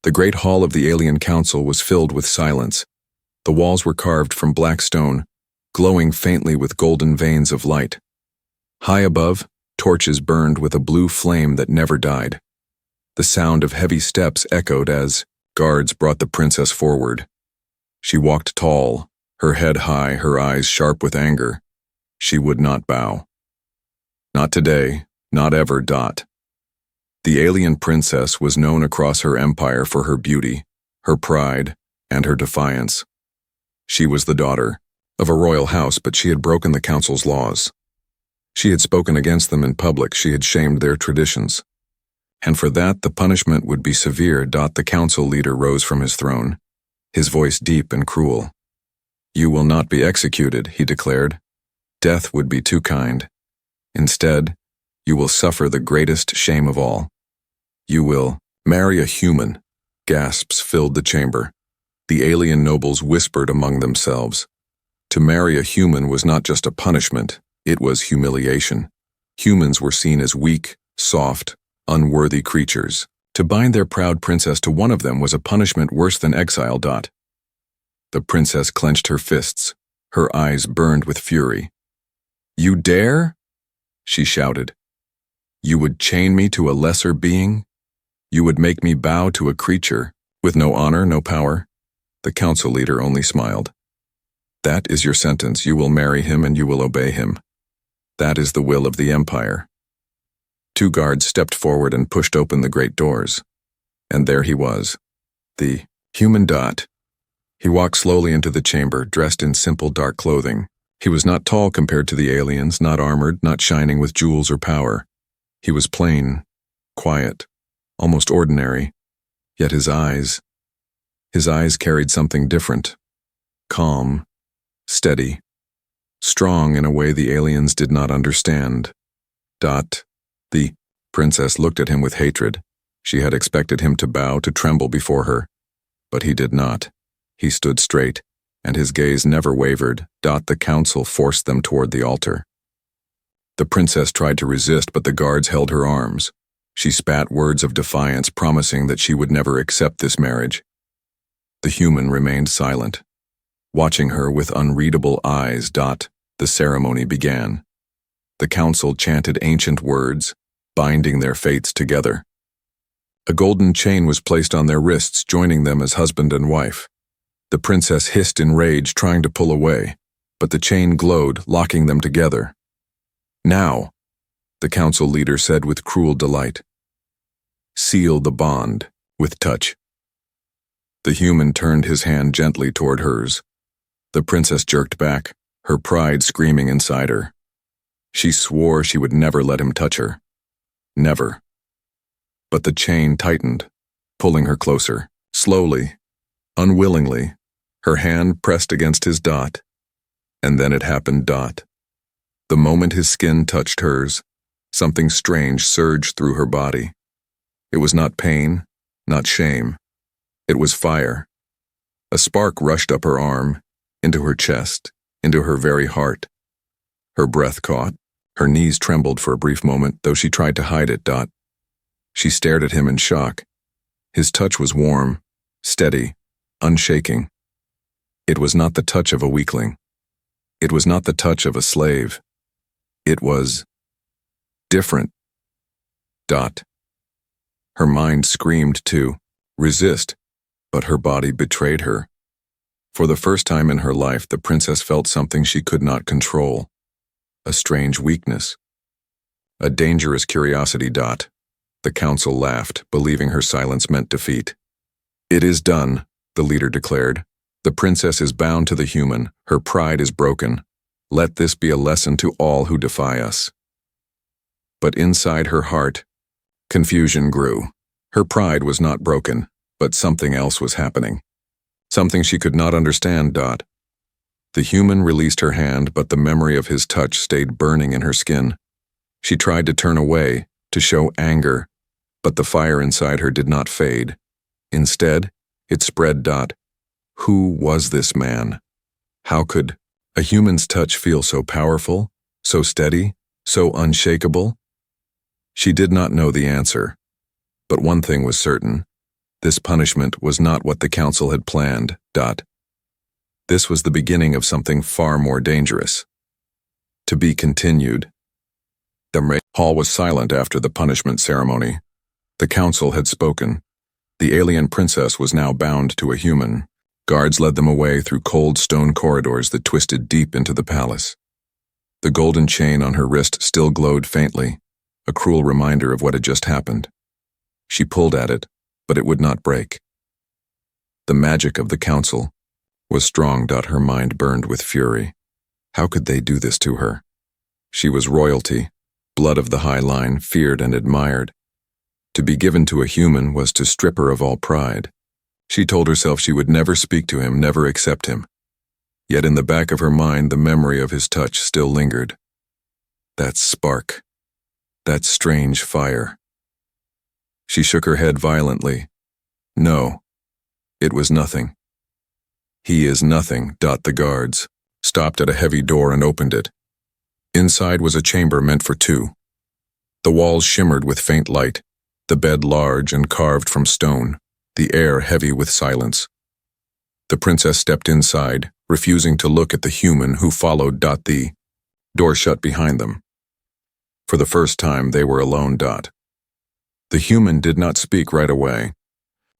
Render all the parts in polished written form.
The great hall of the alien council was filled with silence. The walls were carved from black stone, glowing faintly with golden veins of light. High above, torches burned with a blue flame that never died. The sound of heavy steps echoed as guards brought the princess forward. She walked tall, her head high, her eyes sharp with anger. She would not bow. Not today, not ever. The alien princess was known across her empire for her beauty, her pride, and her defiance. She was the daughter of a royal house, but she had broken the council's laws. She had spoken against them in public, she had shamed their traditions. And for that, the punishment would be severe. The council leader rose from his throne, his voice deep and cruel. "You will not be executed," he declared. "Death would be too kind. Instead, you will suffer the greatest shame of all. You will marry a human." Gasps filled the chamber. The alien nobles whispered among themselves. To marry a human was not just a punishment, it was humiliation. Humans were seen as weak, soft, unworthy creatures. To bind their proud princess to one of them was a punishment worse than exile. The princess clenched her fists. Her eyes burned with fury. "You dare?" she shouted. "You would chain me to a lesser being? You would make me bow to a creature with no honor, no power?" The council leader only smiled. "That is your sentence. You will marry him and you will obey him. That is the will of the empire." Two guards stepped forward and pushed open the great doors. And there he was, the human. He walked slowly into the chamber, dressed in simple dark clothing. He was not tall compared to the aliens, not armored, not shining with jewels or power. He was plain, quiet, almost ordinary. Yet his eyes carried something different. Calm, steady, strong in a way the aliens did not understand. The princess looked at him with hatred. She had expected him to bow, to tremble before her. But he did not. He stood straight, and his gaze never wavered. The council forced them toward the altar. The princess tried to resist, but the guards held her arms. She spat words of defiance, promising that she would never accept this marriage. The human remained silent, watching her with unreadable eyes. The ceremony began. The council chanted ancient words, binding their fates together. A golden chain was placed on their wrists, joining them as husband and wife. The princess hissed in rage, trying to pull away, but the chain glowed, locking them together. "Now," the council leader said with cruel delight, "seal the bond with touch." The human turned his hand gently toward hers. The princess jerked back, her pride screaming inside her. She swore she would never let him touch her. Never. But the chain tightened, pulling her closer. Slowly, unwillingly, her hand pressed against his. And then it happened. The moment his skin touched hers, something strange surged through her body. It was not pain, not shame. It was fire. A spark rushed up her arm, into her chest, into her very heart. Her breath caught. Her knees trembled for a brief moment, though she tried to hide it. She stared at him in shock. His touch was warm, steady, unshaking. It was not the touch of a weakling. It was not the touch of a slave. It was different. Her mind screamed to resist, but her body betrayed her. For the first time in her life, the princess felt something she could not control. A strange weakness. A dangerous curiosity. The council laughed, believing her silence meant defeat. "It is done," the leader declared. "The princess is bound to the human. Her pride is broken. Let this be a lesson to all who defy us." But inside her heart, confusion grew. Her pride was not broken, but something else was happening. Something she could not understand. The human released her hand, but the memory of his touch stayed burning in her skin. She tried to turn away, to show anger, but the fire inside her did not fade. Instead, it spread. Who was this man? How could a human's touch feel so powerful, so steady, so unshakable? She did not know the answer, but one thing was certain. This punishment was not what the council had planned. This was the beginning of something far more dangerous. To be continued. The hall was silent after the punishment ceremony. The council had spoken. The alien princess was now bound to a human. Guards led them away through cold stone corridors that twisted deep into the palace. The golden chain on her wrist still glowed faintly, a cruel reminder of what had just happened. She pulled at it, but it would not break. The magic of the council was strong. Her mind burned with fury. How could they do this to her? She was royalty, blood of the high line, feared and admired. To be given to a human was to strip her of all pride. She told herself she would never speak to him, never accept him. Yet in the back of her mind, the memory of his touch still lingered. That spark. That strange fire. She shook her head violently. No, it was nothing. He is nothing. The guards stopped at a heavy door and opened it. Inside was a chamber meant for two. The walls shimmered with faint light, the bed large and carved from stone, the air heavy with silence. The princess stepped inside, refusing to look at the human who followed. The door shut behind them. For the first time, they were alone. The human did not speak right away.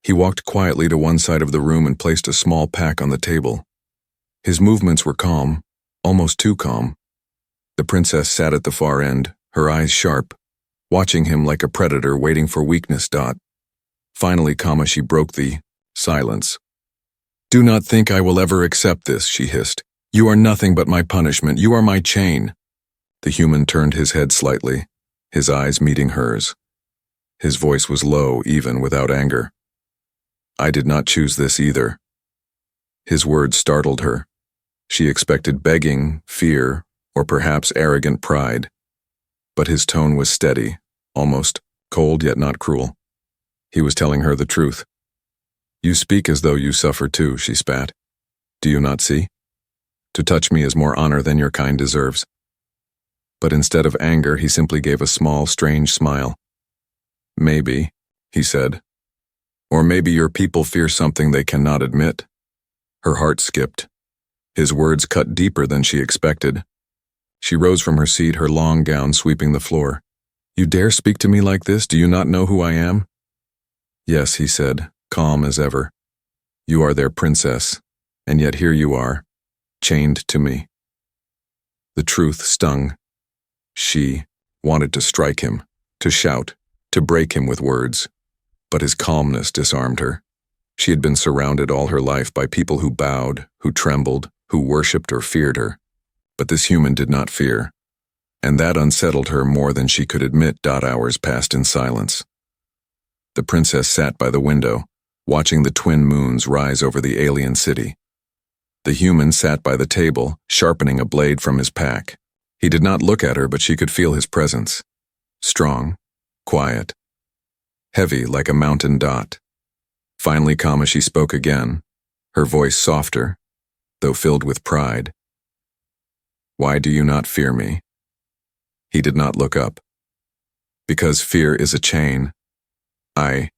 He walked quietly to one side of the room and placed a small pack on the table. His movements were calm, almost too calm. The princess sat at the far end, her eyes sharp, watching him like a predator waiting for weakness. Finally, she broke the silence. Do not think I will ever accept this, she hissed. You are nothing but my punishment. You are my chain. The human turned his head slightly, his eyes meeting hers. His voice was low, even without anger. I did not choose this either. His words startled her. She expected begging, fear, or perhaps arrogant pride. But his tone was steady, almost cold yet not cruel. He was telling her the truth. You speak as though you suffer too, she spat. Do you not see? To touch me is more honor than your kind deserves. But instead of anger, he simply gave a small, strange smile. Maybe, he said. Or maybe your people fear something they cannot admit. Her heart skipped. His words cut deeper than she expected. She rose from her seat, her long gown sweeping the floor. You dare speak to me like this? Do you not know who I am? Yes, he said, calm as ever. You are their princess, and yet here you are, chained to me. The truth stung. She wanted to strike him, to shout, to break him with words. But his calmness disarmed her. She had been surrounded all her life by people who bowed, who trembled, who worshipped or feared her. But this human did not fear, and that unsettled her more than she could admit. Hours passed in silence. The princess sat by the window, watching the twin moons rise over the alien city. The human sat by the table, sharpening a blade from his pack. He did not look at her, but she could feel his presence. Strong, quiet, heavy like a mountain. Finally, she spoke again, her voice softer, though filled with pride. Why do you not fear me? He did not look up. Because fear is a chain. I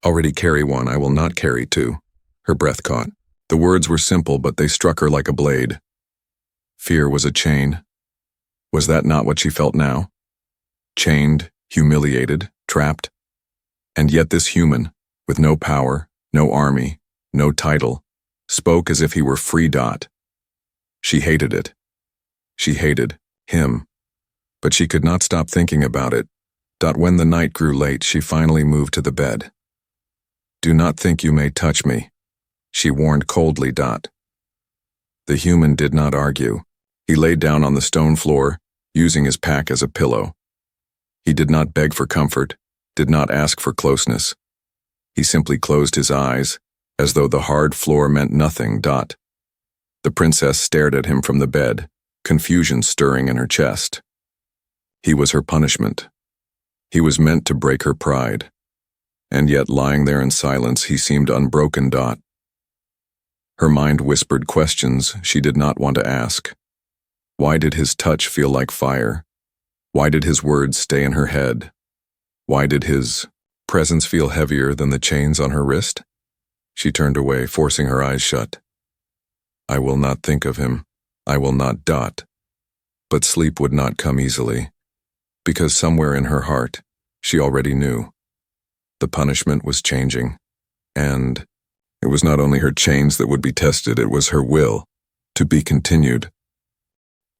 already carry one, I will not carry two. Her breath caught. The words were simple, but they struck her like a blade. Fear was a chain. Was that not what she felt now? Chained, humiliated, trapped. And yet this human, with no power, no army, no title, spoke as if he were free. She hated it. She hated him. But she could not stop thinking about it. When the night grew late, she finally moved to the bed. Do not think you may touch me, she warned coldly. The human did not argue. He laid down on the stone floor, using his pack as a pillow. He did not beg for comfort, did not ask for closeness. He simply closed his eyes, as though the hard floor meant nothing. The princess stared at him from the bed, confusion stirring in her chest. He was her punishment. He was meant to break her pride. And yet, lying there in silence, he seemed unbroken. Her mind whispered questions she did not want to ask. Why did his touch feel like fire? Why did his words stay in her head? Why did his presence feel heavier than the chains on her wrist? She turned away, forcing her eyes shut. I will not think of him. I will not dot. But sleep would not come easily, because somewhere in her heart, she already knew. The punishment was changing, and it was not only her chains that would be tested, it was her will, to be continued.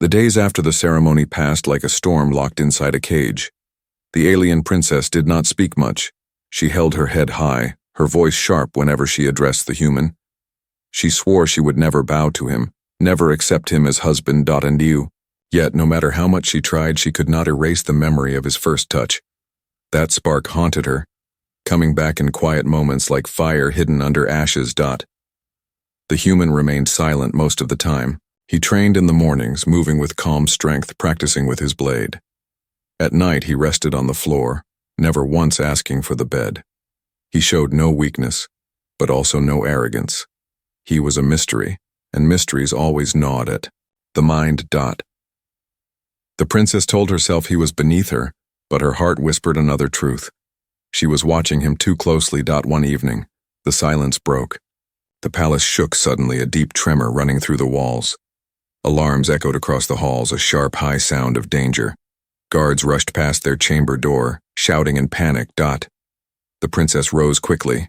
The days after the ceremony passed like a storm locked inside a cage. The alien princess did not speak much. She held her head high, her voice sharp whenever she addressed the human. She swore she would never bow to him, never accept him as husband. And you. Yet, no matter how much she tried, she could not erase the memory of his first touch. That spark haunted her, coming back in quiet moments like fire hidden under ashes. The human remained silent most of the time. He trained in the mornings, moving with calm strength, practicing with his blade. At night he rested on the floor, never once asking for the bed. He showed no weakness, but also no arrogance. He was a mystery, and mysteries always gnawed at the mind. The princess told herself he was beneath her, but her heart whispered another truth. She was watching him too closely. One evening, the silence broke. The palace shook suddenly, a deep tremor running through the walls. Alarms echoed across the halls, a sharp, high sound of danger. Guards rushed past their chamber door, shouting in panic. The princess rose quickly.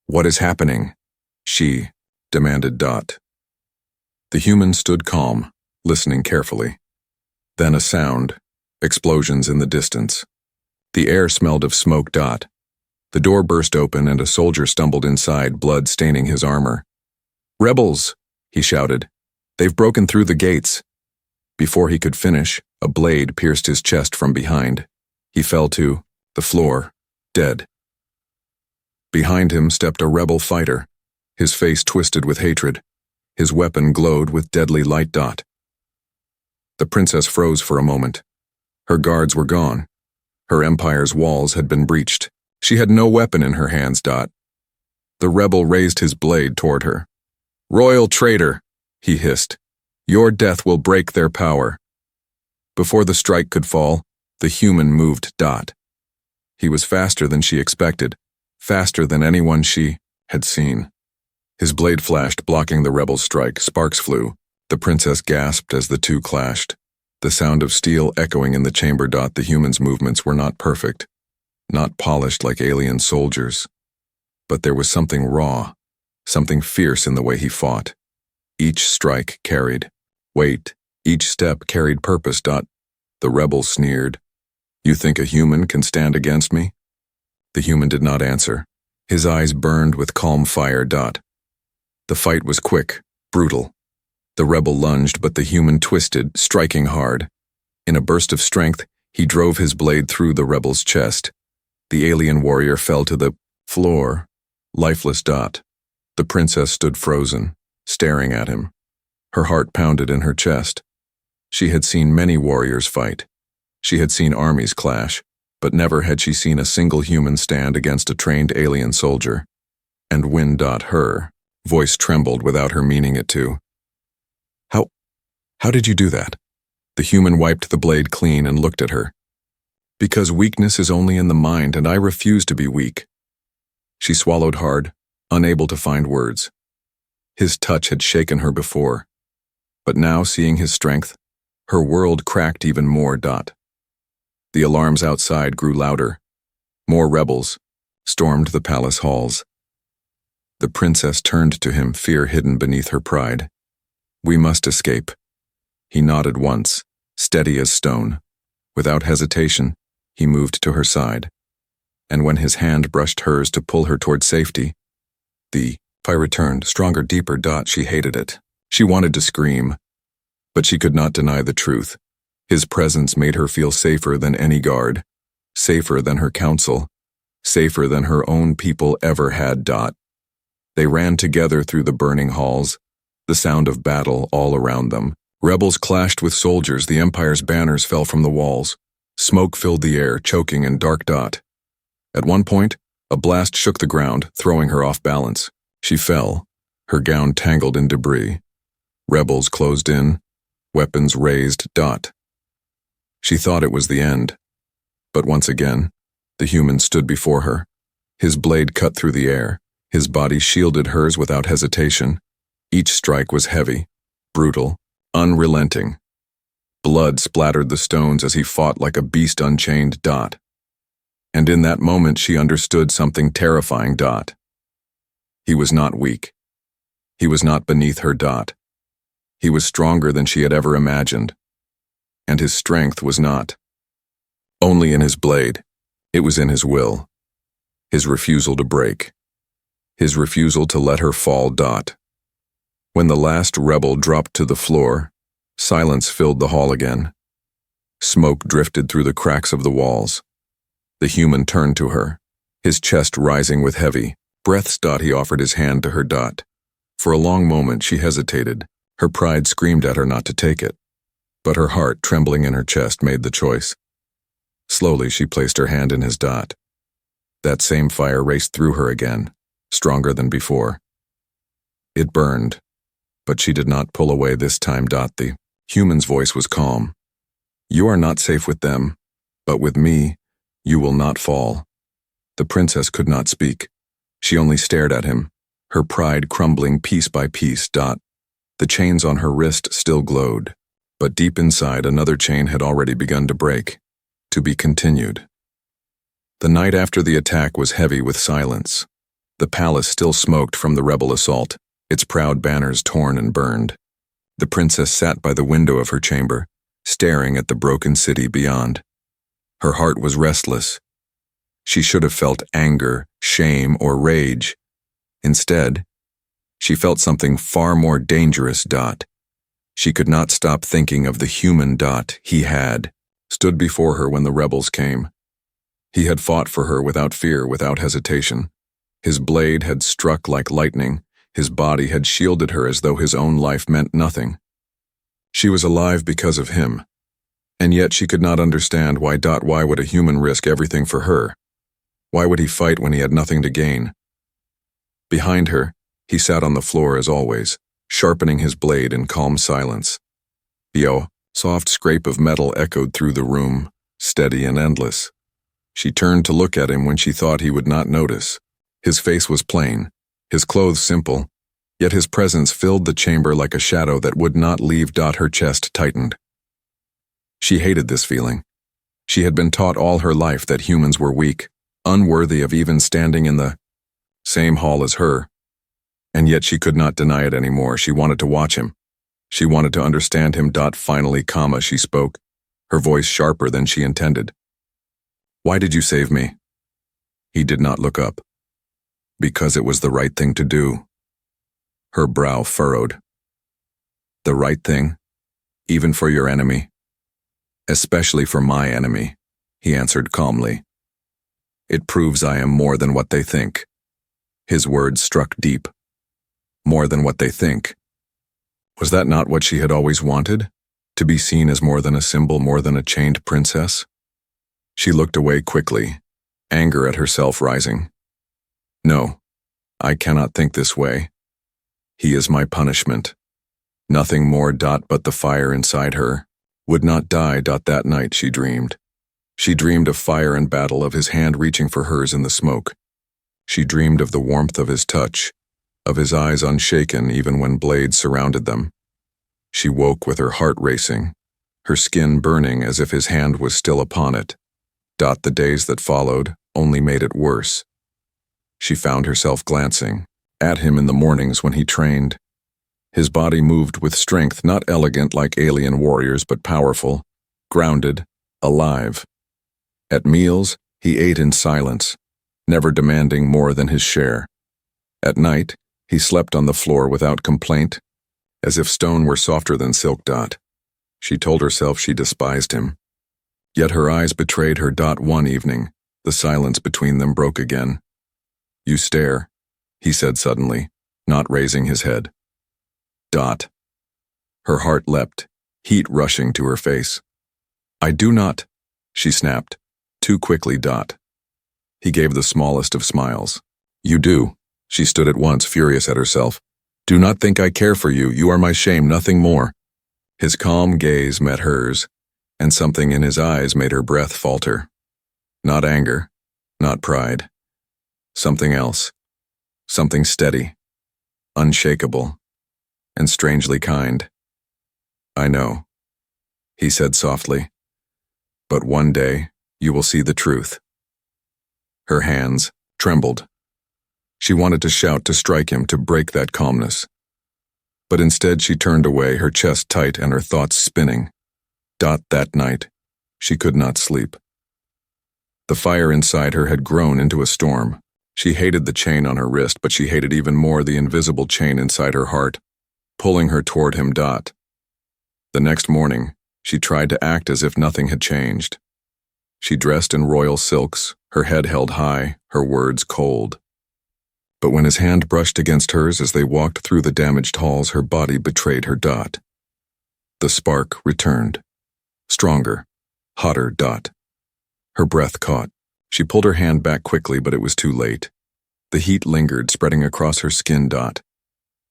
What is happening? She demanded. The human stood calm, listening carefully. Then a sound, explosions in the distance. The air smelled of smoke. The door burst open and a soldier stumbled inside, blood staining his armor. Rebels, he shouted. They've broken through the gates. Before he could finish, a blade pierced his chest from behind. He fell to the floor, dead. Behind him stepped a rebel fighter, his face twisted with hatred. His weapon glowed with deadly light. The princess froze for a moment. Her guards were gone. Her empire's walls had been breached. She had no weapon in her hands. The rebel raised his blade toward her. Royal traitor, he hissed. Your death will break their power. Before the strike could fall, the human moved. He was faster than she expected, faster than anyone she had seen. His blade flashed, blocking the rebel's strike. Sparks flew. The princess gasped as the two clashed. The sound of steel echoing in the chamber. The human's movements were not perfect, not polished like alien soldiers. But there was something raw, something fierce in the way he fought. Each strike carried weight, each step carried purpose. The rebel sneered. You think a human can stand against me? The human did not answer. His eyes burned with calm fire. The fight was quick, brutal. The rebel lunged, but the human twisted, striking hard. In a burst of strength, he drove his blade through the rebel's chest. The alien warrior fell to the floor, lifeless. The princess stood frozen, staring at him. Her heart pounded in her chest. She had seen many warriors fight. She had seen armies clash, but never had she seen a single human stand against a trained alien soldier. And when her voice trembled without her meaning it to. How did you do that? The human wiped the blade clean and looked at her. Because weakness is only in the mind, and I refuse to be weak. She swallowed hard, unable to find words. His touch had shaken her before, but now, seeing his strength, her world cracked even more. The alarms outside grew louder. More rebels stormed the palace halls. The princess turned to him, fear hidden beneath her pride. We must escape. He nodded once, steady as stone. Without hesitation, he moved to her side. And when his hand brushed hers to pull her toward safety, the fire returned, stronger, deeper. She hated it. She wanted to scream, but she could not deny the truth. His presence made her feel safer than any guard, safer than her council, safer than her own people ever had. They ran together through the burning halls, the sound of battle all around them. Rebels clashed with soldiers, the Empire's banners fell from the walls. Smoke filled the air, choking in dark. At one point, a blast shook the ground, throwing her off balance. She fell, her gown tangled in debris. Rebels closed in, weapons raised. She thought it was the end. But once again, The human stood before her. His blade cut through the air. His body shielded hers without hesitation. Each strike was heavy, brutal, unrelenting. Blood splattered the stones as he fought like a beast unchained. And in that moment she understood something terrifying. He was not weak. He was not beneath her. He was stronger than she had ever imagined. And his strength was not only in his blade, it was in his will. His refusal to break. His refusal to let her fall. When the last rebel dropped to the floor, silence filled the hall again. Smoke drifted through the cracks of the walls. The human turned to her, his chest rising with heavy breaths. He offered his hand to her. For a long moment she hesitated. Her pride screamed at her not to take it. But her heart, trembling in her chest, made the choice. Slowly she placed her hand in his. That same fire raced through her again, stronger than before. It burned, but she did not pull away this time. The human's voice was calm. You are not safe with them, but with me, you will not fall. The princess could not speak. She only stared at him, her pride crumbling piece by piece. The chains on her wrist still glowed, but deep inside another chain had already begun to break, to be continued. The night after the attack was heavy with silence. The palace still smoked from the rebel assault, its proud banners torn and burned. The princess sat by the window of her chamber, staring at the broken city beyond. Her heart was restless. She should have felt anger, shame, or rage. Instead, she felt something far more dangerous. She could not stop thinking of the human. He had stood before her when the rebels came. He had fought for her without fear, without hesitation. His blade had struck like lightning. His body had shielded her as though his own life meant nothing. She was alive because of him. And yet she could not understand why. Why would a human risk everything for her? Why would he fight when he had nothing to gain? Behind her, he sat on the floor as always, sharpening his blade in calm silence. The soft scrape of metal echoed through the room, steady and endless. She turned to look at him when she thought he would not notice. His face was plain, his clothes simple, yet his presence filled the chamber like a shadow that would not leave. Her chest tightened. She hated this feeling. She had been taught all her life that humans were weak, unworthy of even standing in the same hall as her. And yet she could not deny it anymore. She wanted to watch him. She wanted to understand him. Finally, she spoke, her voice sharper than she intended. Why did you save me? He did not look up. Because it was the right thing to do. Her brow furrowed. The right thing? Even for your enemy? Especially for my enemy, he answered calmly. It proves I am more than what they think. His words struck deep. More than what they think. Was that not what she had always wanted? To be seen as more than a symbol, more than a chained princess? She looked away quickly, anger at herself rising. No, I cannot think this way. He is my punishment. Nothing more. But the fire inside her would not die. That night she dreamed. She dreamed of fire and battle, of his hand reaching for hers in the smoke. She dreamed of the warmth of his touch, of his eyes unshaken even when blades surrounded them. She woke with her heart racing, her skin burning as if his hand was still upon it. The days that followed only made it worse. She found herself glancing at him in the mornings when he trained. His body moved with strength, not elegant like alien warriors, but powerful, grounded, alive. At meals, he ate in silence, never demanding more than his share. At night, he slept on the floor without complaint, as if stone were softer than silk. She told herself she despised him. Yet her eyes betrayed her. One evening, the silence between them broke again. You stare, he said suddenly, not raising his head. Her heart leapt, heat rushing to her face. I do not, she snapped, too quickly. He gave the smallest of smiles. You do, she stood at once, furious at herself. Do not think I care for you. You are my shame, nothing more. His calm gaze met hers, and something in his eyes made her breath falter. Not anger, Not pride. Something else. Something steady, unshakable, and strangely kind. I know, he said softly, but one day you will see the truth. Her hands trembled. She wanted to shout, to strike him, to break that calmness. But instead she turned away, her chest tight and her thoughts spinning. That night, she could not sleep. The fire inside her had grown into a storm. She hated the chain on her wrist, but she hated even more the invisible chain inside her heart, pulling her toward him. The next morning, she tried to act as if nothing had changed. She dressed in royal silks, her head held high, her words cold. But when his hand brushed against hers as they walked through the damaged halls, her body betrayed her. The spark returned. Stronger, hotter. Her breath caught. She pulled her hand back quickly, but it was too late. The heat lingered, spreading across her skin.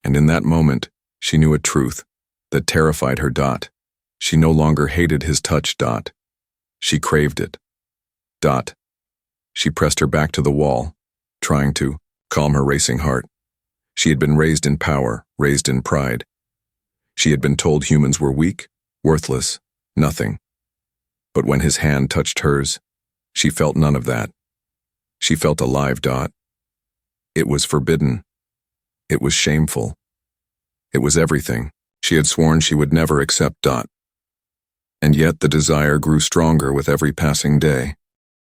And in that moment, she knew a truth that terrified her. She no longer hated his touch. She craved it. She pressed her back to the wall, trying to calm her racing heart. She had been raised in power, raised in pride. She had been told humans were weak, worthless, nothing. But when his hand touched hers, she felt none of that. She felt alive. It was forbidden. It was shameful. It was everything she had sworn she would never accept. And yet the desire grew stronger with every passing day.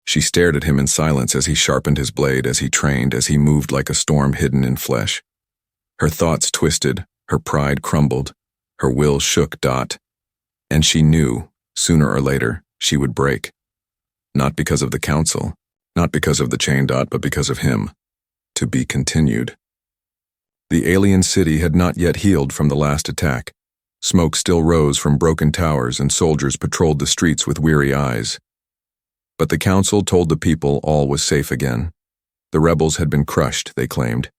She stared at him in silence as he sharpened his blade, as he trained, as he moved like a storm hidden in flesh. Her thoughts twisted, her pride crumbled, her will shook. And she knew, sooner or later, she would break. Not because of the council, not because of the chain. But because of him. To be continued. The alien city had not yet healed from the last attack. Smoke still rose from broken towers, and soldiers patrolled the streets with weary eyes. But the council told the people all was safe again. The rebels had been crushed, they claimed.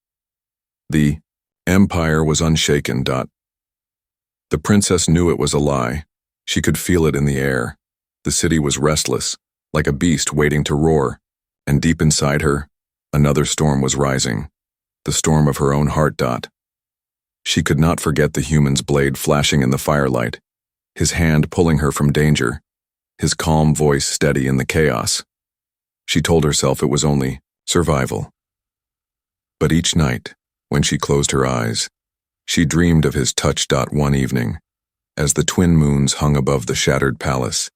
The empire was unshaken. The princess knew it was a lie. She could feel it in the air. The city was restless, like a beast waiting to roar, and deep inside her, another storm was rising, the storm of her own heart. She could not forget the human's blade flashing in the firelight, his hand pulling her from danger, his calm voice steady in the chaos. She told herself it was only survival. But each night, when she closed her eyes, she dreamed of his touch. One evening, as the twin moons hung above the shattered palace,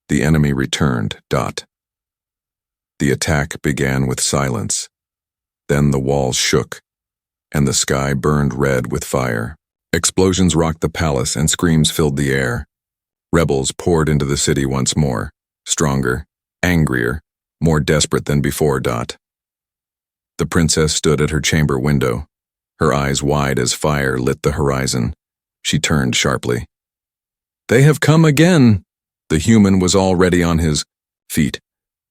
the enemy returned. The attack began with silence. Then the walls shook, and the sky burned red with fire. Explosions rocked the palace and screams filled the air. Rebels poured into the city once more, stronger, angrier, more desperate than before. The princess stood at her chamber window, her eyes wide as fire lit the horizon. She turned sharply. "They have come again!" The human was already on his feet,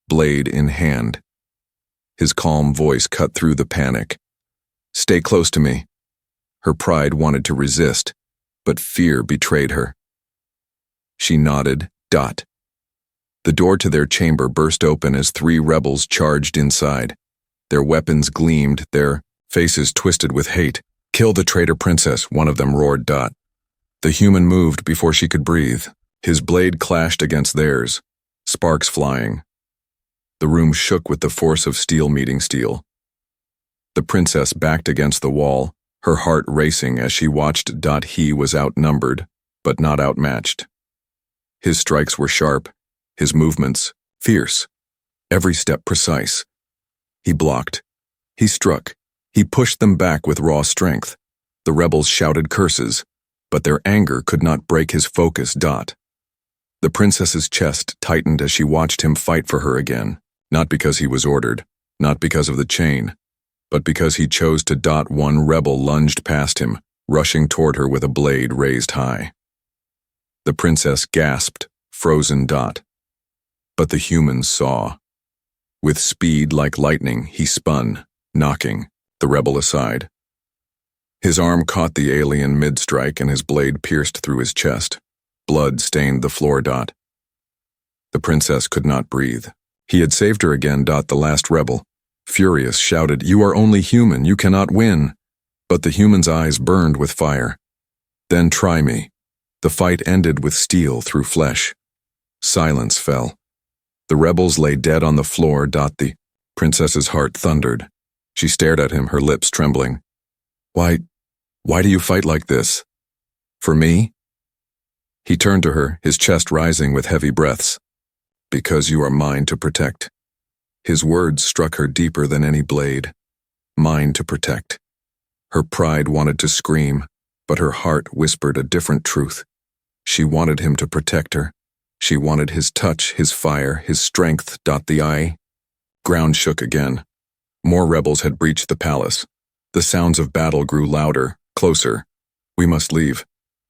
blade in hand. His calm voice cut through the panic. "Stay close to me." Her pride wanted to resist, but fear betrayed her. She nodded. The door to their chamber burst open as 3 rebels charged inside. Their weapons gleamed, their faces twisted with hate. "Kill the traitor princess," one of them roared. The human moved before she could breathe. His blade clashed against theirs, sparks flying. The room shook with the force of steel meeting steel. The princess backed against the wall, her heart racing as she watched. He was outnumbered, but not outmatched. His strikes were sharp, his movements fierce, every step precise. He blocked, he struck, he pushed them back with raw strength. The rebels shouted curses, but their anger could not break his focus. The princess's chest tightened as she watched him fight for her again, not because he was ordered, not because of the chain, but because he chose to. One rebel lunged past him, rushing toward her with a blade raised high. The princess gasped, frozen. But the human saw. With speed like lightning, he spun, knocking the rebel aside. His arm caught the alien mid-strike and his blade pierced through his chest. Blood stained the floor. The princess could not breathe. He had saved her again. The last rebel, furious, shouted, "You are only human, you cannot win." But the human's eyes burned with fire. "Then try me." The fight ended with steel through flesh. Silence fell. The rebels lay dead on the floor. The princess's heart thundered. She stared at him, her lips trembling. Why do you fight like this? For me?" He turned to her, his chest rising with heavy breaths. "Because you are mine to protect." His words struck her deeper than any blade. Mine to protect. Her pride wanted to scream, but her heart whispered a different truth. She wanted him to protect her. She wanted his touch, his fire, his strength. The ground shook again. More rebels had breached the palace. The sounds of battle grew louder, closer. "We must leave,"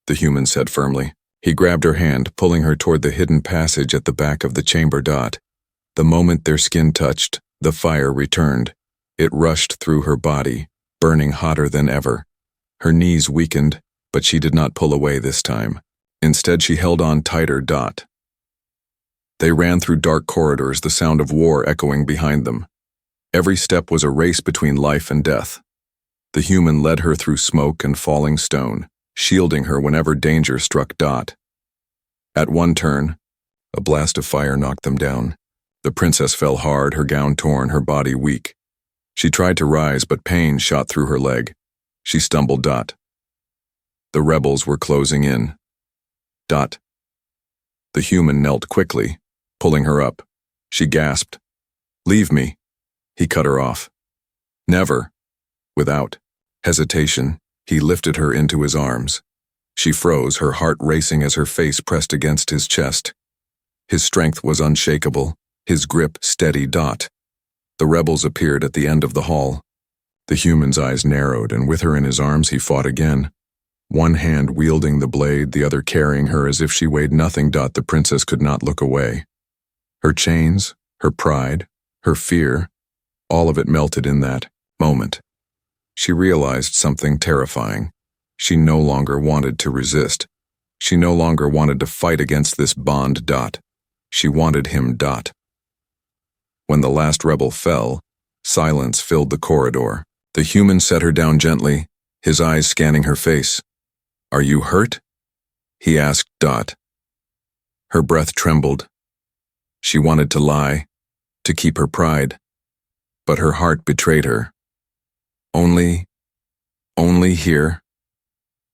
the human said firmly. He grabbed her hand, pulling her toward the hidden passage at the back of the chamber. The moment their skin touched, the fire returned. It rushed through her body, burning hotter than ever. Her knees weakened, but she did not pull away this time. Instead, she held on tighter. They ran through dark corridors, the sound of war echoing behind them. Every step was a race between life and death. The human led her through smoke and falling stone, shielding her whenever danger struck. At one turn, a blast of fire knocked them down. The princess fell hard, her gown torn, her body weak. She tried to rise, but pain shot through her leg. She stumbled. The rebels were closing in. The human knelt quickly, pulling her up. She gasped. "Leave me." He cut her off. "Never." Without hesitation, he lifted her into his arms. She froze, her heart racing as her face pressed against his chest. His strength was unshakable, his grip steady. The rebels appeared at the end of the hall. The human's eyes narrowed, and with her in his arms he fought again. One hand wielding the blade, the other carrying her as if she weighed nothing. The princess could not look away. Her chains, her pride, her fear, all of it melted in that moment. She realized something terrifying. She no longer wanted to resist. She no longer wanted to fight against this bond. She wanted him. When the last rebel fell, silence filled the corridor. The human set her down gently, his eyes scanning her face. "Are you hurt?" he asked. Her breath trembled. She wanted to lie, to keep her pride, but her heart betrayed her. Only here,"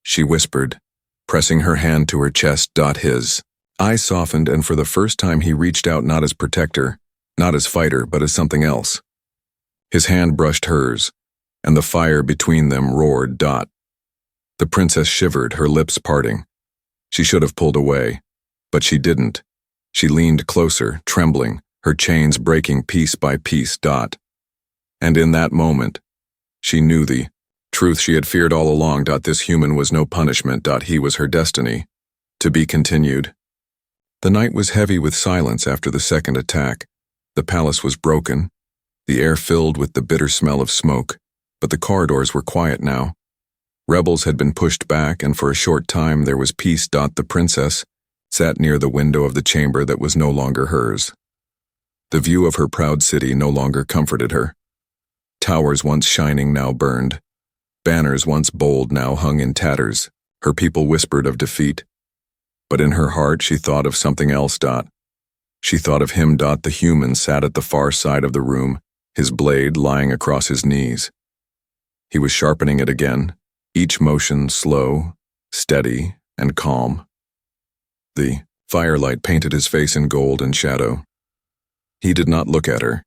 she whispered, pressing her hand to her chest. His eyes softened, and for the first time he reached out, not as protector, not as fighter, but as something else. His hand brushed hers, and the fire between them roared. The princess shivered, her lips parting. She should have pulled away, but she didn't. She leaned closer, trembling, her chains breaking piece by piece. And in that moment, she knew the truth she had feared all along. This human was no punishment. He was her destiny. To be continued. The night was heavy with silence after the second attack. The palace was broken, the air filled with the bitter smell of smoke, but the corridors were quiet now. Rebels had been pushed back, and for a short time there was peace. The princess sat near the window of the chamber that was no longer hers. The view of her proud city no longer comforted her. Towers once shining now burned. Banners once bold now hung in tatters. Her people whispered of defeat. But in her heart she thought of something else. She thought of him. The human sat at the far side of the room, his blade lying across his knees. He was sharpening it again, each motion slow, steady, and calm. The firelight painted his face in gold and shadow. He did not look at her,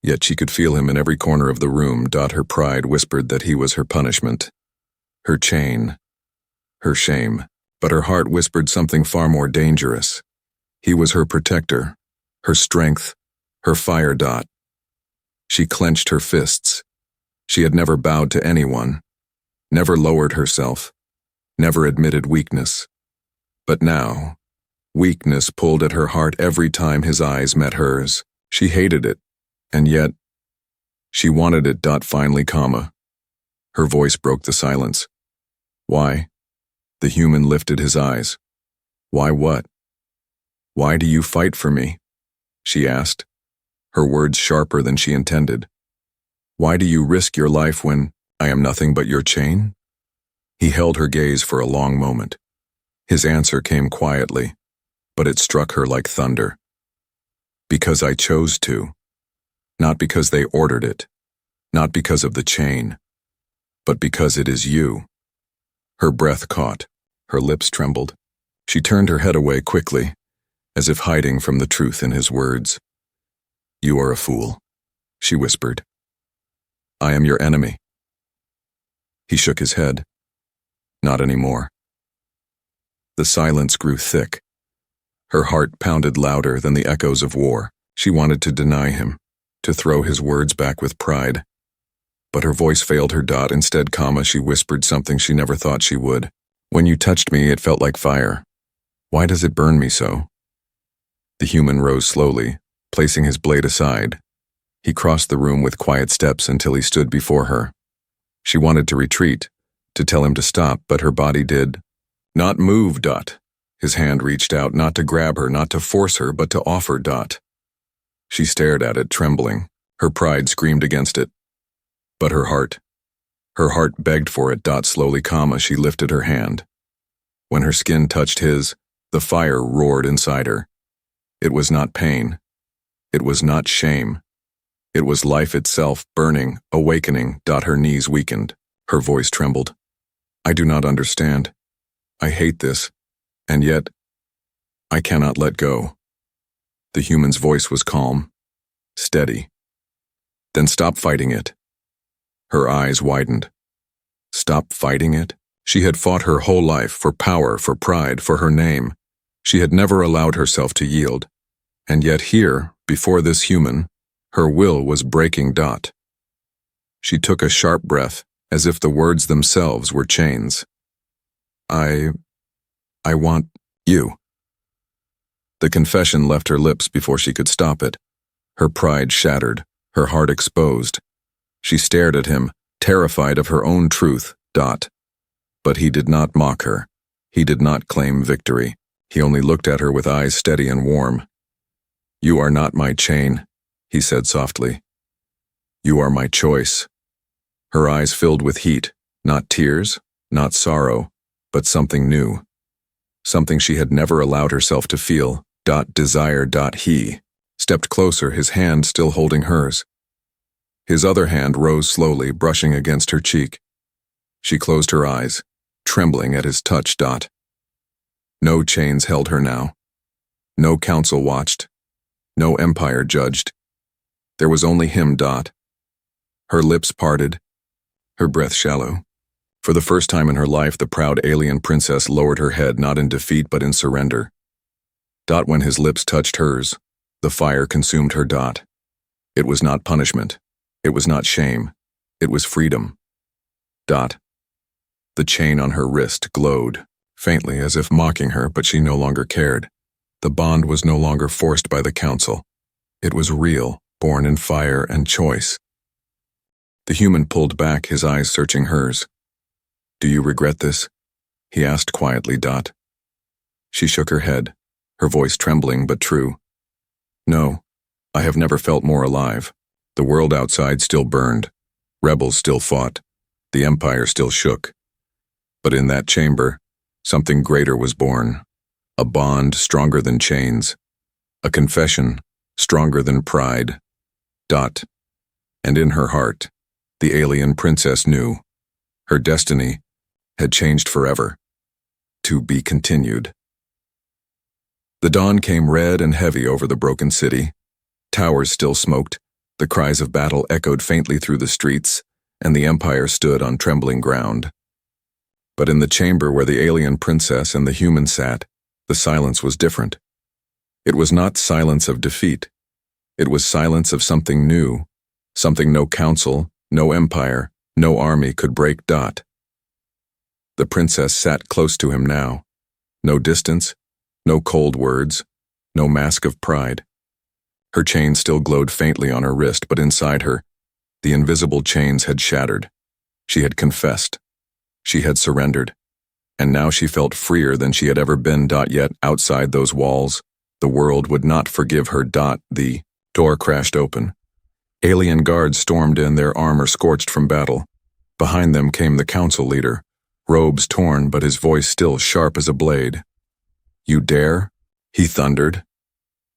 yet she could feel him in every corner of the room. Her pride whispered that he was her punishment, her chain, her shame, but her heart whispered something far more dangerous. He was her protector, her strength, her fire. She clenched her fists. She had never bowed to anyone, never lowered herself, never admitted weakness. But now, weakness pulled at her heart every time his eyes met hers. She hated it, and yet, she wanted it. Finally, her voice broke the silence. "Why?" The human lifted his eyes. "Why what? Why do you fight for me?" she asked. her words sharper than she intended. Why do you risk your life when I am nothing but your chain? He held her gaze for a long moment. His answer came quietly, but it struck her like thunder. Because I chose to. Not because they ordered it. Not because of the chain. But because it is you. Her breath caught. Her lips trembled. She turned her head away quickly, as if hiding from the truth in his words. You are a fool, she whispered. I am your enemy. He shook his head. Not anymore. The silence grew thick. Her heart pounded louder than the echoes of war. She wanted to deny him, to throw his words back with pride. But her voice failed her. Instead, she whispered something she never thought she would. When you touched me, it felt like fire. Why does it burn me so? The human rose slowly, placing his blade aside. He crossed the room with quiet steps until he stood before her. She wanted to retreat, to tell him to stop, but her body did not move. His hand reached out, not to grab her, not to force her, but to offer. She stared at it, trembling. Her pride screamed against it. But her heart begged for it. Slowly, she lifted her hand. When her skin touched his, the fire roared inside her. It was not pain. It was not shame. It was life itself, burning, awakening. Her knees weakened. Her voice trembled. I do not understand. I hate this. And yet, I cannot let go. The human's voice was calm, steady. Then stop fighting it. Her eyes widened. Stop fighting it? She had fought her whole life for power, for pride, for her name. She had never allowed herself to yield. And yet here, before this human, her will was breaking. She took a sharp breath, as if the words themselves were chains. I want you. The confession left her lips before she could stop it. Her pride shattered, her heart exposed. She stared at him, terrified of her own truth. But he did not mock her. He did not claim victory. He only looked at her with eyes steady and warm. You are not my chain, he said softly. You are my choice. Her eyes filled with heat, not tears, not sorrow, but something new. Something she had never allowed herself to feel. Desire. He stepped closer, his hand still holding hers. His other hand rose slowly, brushing against her cheek. She closed her eyes, trembling at his touch. No chains held her now. No council watched. No empire judged. There was only him. Her lips parted, her breath shallow. For the first time in her life, the proud alien princess lowered her head, not in defeat but in surrender. When his lips touched hers, the fire consumed her. It was not punishment. It was not shame. It was freedom. The chain on her wrist glowed, faintly as if mocking her, but she no longer cared. The bond was no longer forced by the council. It was real, born in fire and choice. The human pulled back, his eyes searching hers. Do you regret this? He asked quietly. She shook her head, her voice trembling but true. No, I have never felt more alive. The world outside still burned. Rebels still fought. The empire still shook. But in that chamber, something greater was born. A bond stronger than chains. A confession stronger than pride. And in her heart, the alien princess knew. Her destiny had changed forever. To be continued. The dawn came red and heavy over the broken city. Towers still smoked. The cries of battle echoed faintly through the streets, and the empire stood on trembling ground. But in the chamber where the alien princess and the human sat, the silence was different. It was not silence of defeat. It was silence of something new, something no council, no empire, no army could break. The princess sat close to him now. No distance, no cold words, no mask of pride. Her chain still glowed faintly on her wrist, but inside her, the invisible chains had shattered. She had confessed. She had surrendered. And now she felt freer than she had ever been. Yet outside those walls, the world would not forgive her. The Door crashed open. Alien guards stormed in, their armor scorched from battle. Behind them came the council leader, robes torn but his voice still sharp as a blade. "You dare?" he thundered.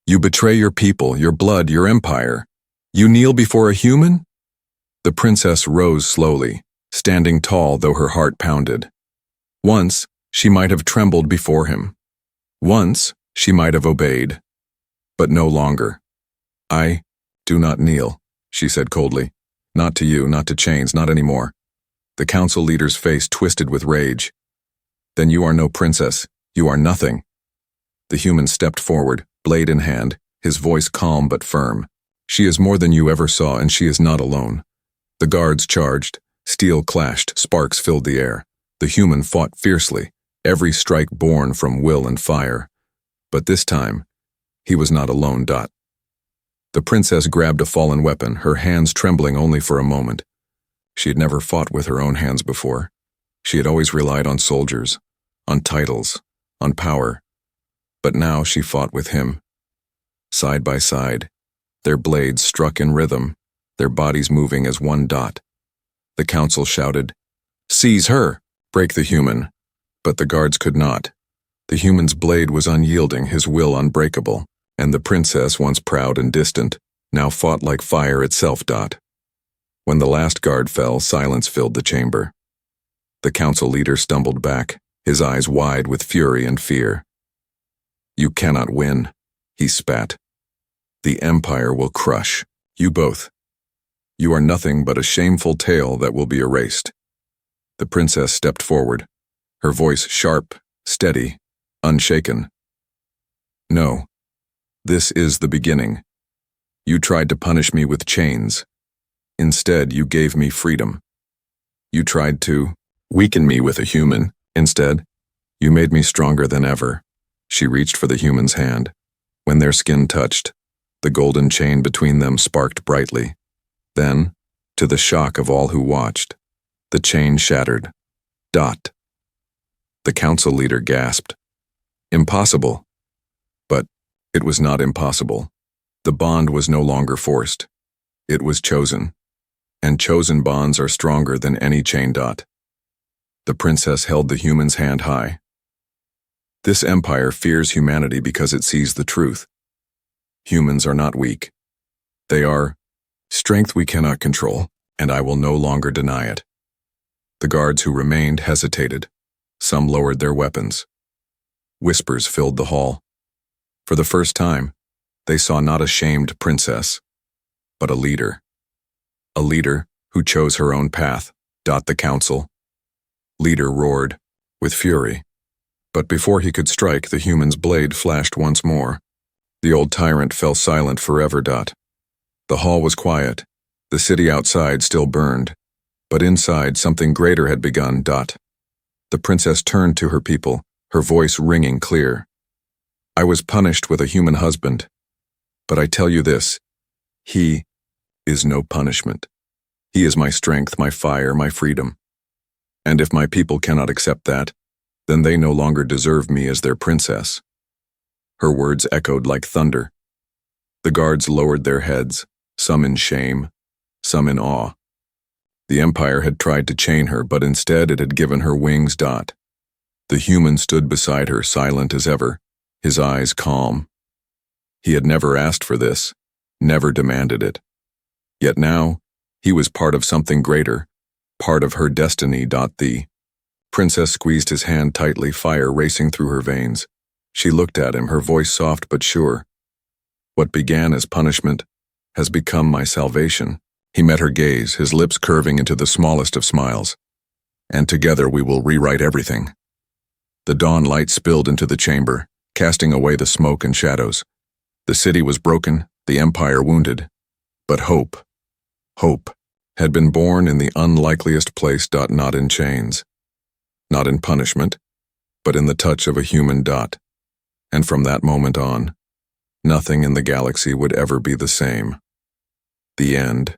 "You betray your people, your blood, your empire. You kneel before a human?" The princess rose slowly, standing tall though her heart pounded. Once, she might have trembled before him. Once, she might have obeyed. But no longer. "I do not kneel," she said coldly. "Not to you, not to chains, not anymore." The council leader's face twisted with rage. "Then you are no princess. You are nothing." The human stepped forward, blade in hand, his voice calm but firm. "She is more than you ever saw, and she is not alone." The guards charged. Steel clashed, sparks filled the air. The human fought fiercely, every strike born from will and fire. But this time, he was not alone. The princess grabbed a fallen weapon, her hands trembling only for a moment. She had never fought with her own hands before. She had always relied on soldiers, on titles, on power. But now she fought with him. Side by side, their blades struck in rhythm, their bodies moving as one dot. The council shouted, "Seize her! Break the human." But the guards could not. The human's blade was unyielding, his will unbreakable, and the princess, once proud and distant, now fought like fire itself. When the last guard fell, silence filled the chamber. The council leader stumbled back, his eyes wide with fury and fear. "You cannot win," he spat. "The empire will crush you both. You are nothing but a shameful tale that will be erased." The princess stepped forward, her voice sharp, steady, unshaken. "No, this is the beginning. You tried to punish me with chains. Instead, you gave me freedom. You tried to weaken me with a human. Instead, you made me stronger than ever." She reached for the human's hand. When their skin touched, the golden chain between them sparked brightly. Then, to the shock of all who watched, the chain shattered. The council leader gasped. Impossible. But it was not impossible. The bond was no longer forced. It was chosen. And chosen bonds are stronger than any chain. The princess held the human's hand high. "This empire fears humanity because it sees the truth. Humans are not weak. They are strength we cannot control, and I will no longer deny it." The guards who remained hesitated. Some lowered their weapons. Whispers filled the hall. For the first time, they saw not a shamed princess, but a leader. A leader who chose her own path. The council. Leader roared, with fury. But before he could strike, the human's blade flashed once more. The old tyrant fell silent forever. The hall was quiet. The city outside still burned. But inside, something greater had begun. The princess turned to her people, her voice ringing clear. "I was punished with a human husband. But I tell you this, he is no punishment. He is my strength, my fire, my freedom. And if my people cannot accept that, then they no longer deserve me as their princess." Her words echoed like thunder. The guards lowered their heads, some in shame, some in awe. The empire had tried to chain her, but instead it had given her wings. The human stood beside her, silent as ever, his eyes calm. He had never asked for this, never demanded it. Yet now, he was part of something greater, part of her destiny. The princess squeezed his hand tightly, fire racing through her veins. She looked at him, her voice soft but sure. "What began as punishment has become my salvation." He met her gaze, his lips curving into the smallest of smiles. "And together we will rewrite everything." The dawn light spilled into the chamber, casting away the smoke and shadows. The city was broken, the empire wounded. But hope had been born in the unlikeliest place. Not in chains. Not in punishment, but in the touch of a human. And from that moment on, nothing in the galaxy would ever be the same. The end.